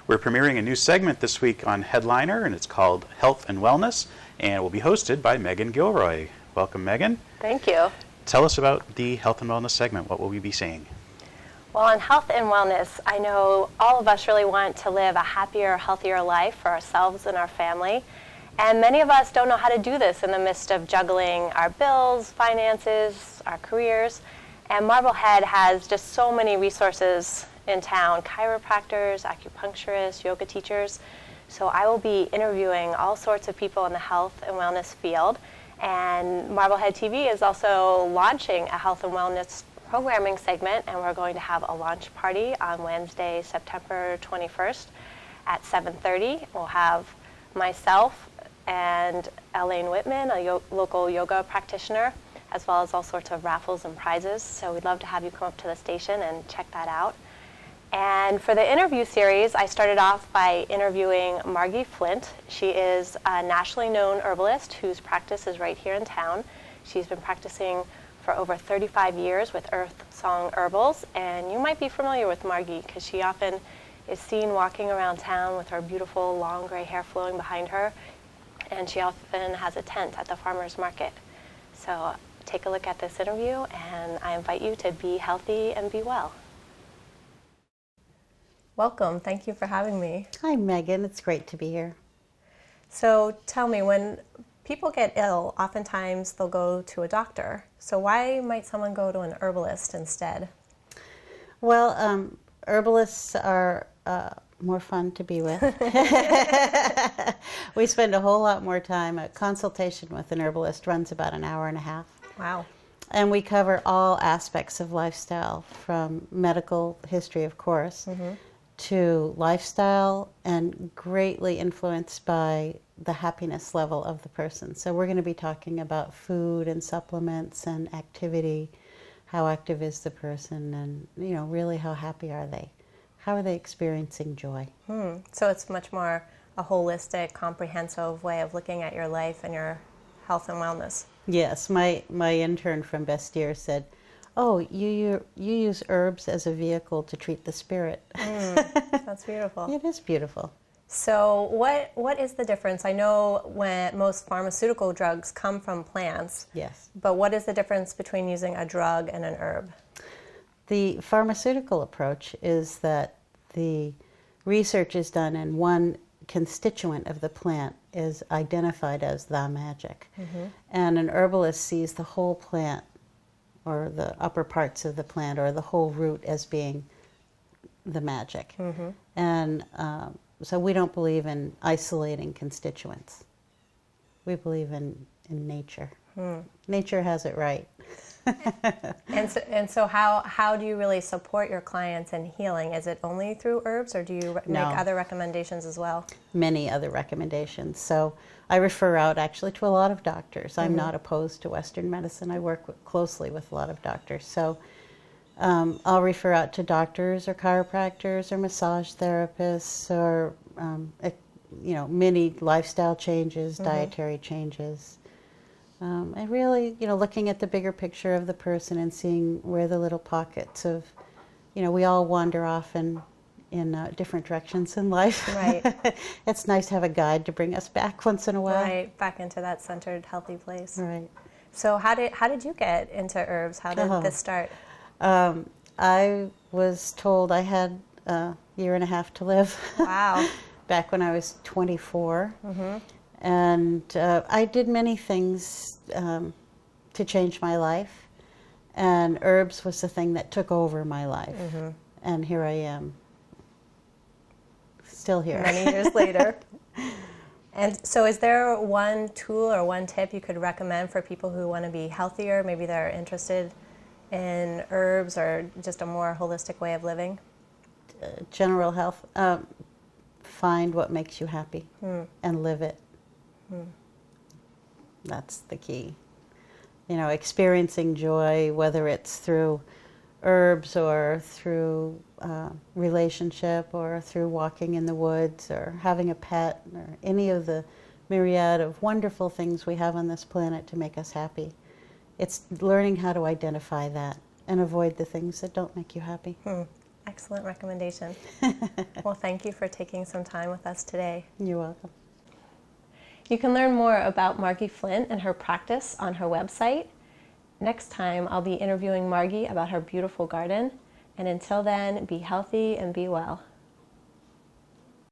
We're premiering a new segment this week on Headliner, and it's called Health and Wellness, and it will be hosted by Megan Gilroy. Welcome, Megan. Thank you. Tell us about the Health and Wellness segment. What will we be seeing? Well, in health and wellness, I know all of us really want to live a happier, healthier life for ourselves and our family. And many of us don't know how to do this in the midst of juggling our bills, finances, our careers. And Marblehead has just so many resources in town: chiropractors, acupuncturists, yoga teachers. So I will be interviewing all sorts of people in the health and wellness field. And Marblehead TV is also launching a health and wellness programming segment, and we're going to have a launch party on Wednesday, September 21st at 7:30. We'll have myself and Elaine Whitman, a local yoga practitioner, as well as all sorts of raffles and prizes. So we'd love to have you come up to the station and check that out. And for the interview series, I started off by interviewing Margi Flint. She is a nationally known herbalist whose practice is right here in town. She's been practicing for over 35 years with Earth Song Herbals, and you might be familiar with Margi because she often is seen walking around town with her beautiful long gray hair flowing behind her, and she often has a tent at the farmer's market. So take a look at this interview, and I invite you to be healthy and be well. Welcome. Thank you for having me. Hi, Megan. It's great to be here. So tell me, when people get ill, oftentimes they'll go to a doctor. So why might someone go to an herbalist instead? Well, herbalists are more fun to be with. We spend a whole lot more time. A consultation with an herbalist runs about an hour and a half. Wow. And we cover all aspects of lifestyle, from medical history, of course, to lifestyle, and greatly influenced by the happiness level of the person. So we're going to be talking about food and supplements and activity. How active is the person, and really how happy are they? How are they experiencing joy? So it's much more a holistic, comprehensive way of looking at your life and your health and wellness. Yes, my intern from Bestier said, "Oh, you use herbs as a vehicle to treat the spirit." That's beautiful. It is beautiful. So what is the difference? I know when most pharmaceutical drugs come from plants. Yes. But what is the difference between using a drug and an herb? The pharmaceutical approach is that the research is done and one constituent of the plant is identified as the magic. And an herbalist sees the whole plant, or the upper parts of the plant, or the whole root as being the magic. And so we don't believe in isolating constituents. We believe in nature. Nature has it right. And so how do you really support your clients in healing? Is it only through herbs, or do you make other recommendations as well? Many other recommendations. So I refer out actually to a lot of doctors. I'm not opposed to Western medicine. I work closely with a lot of doctors. So I'll refer out to doctors or chiropractors or massage therapists, or many lifestyle changes, dietary changes. And really, looking at the bigger picture of the person and seeing where the little pockets of, we all wander off in different directions in life. Right. It's nice to have a guide to bring us back once in a while. Right, back into that centered, healthy place. Right. So how did you get into herbs? How did this start? I was told I had a year and a half to live. Wow. Back when I was 24. And I did many things to change my life, and herbs was the thing that took over my life. And here I am, still here. Many years later. And so is there one tool or one tip you could recommend for people who want to be healthier? Maybe they're interested in herbs or just a more holistic way of living? General health, find what makes you happy and live it. That's the key. Experiencing joy, whether it's through herbs or through relationship or through walking in the woods or having a pet or any of the myriad of wonderful things we have on this planet to make us happy. It's learning how to identify that and avoid the things that don't make you happy. Excellent recommendation. Well, thank you for taking some time with us today. You're welcome. You can learn more about Margi Flint and her practice on her website. Next time, I'll be interviewing Margi about her beautiful garden. And until then, be healthy and be well.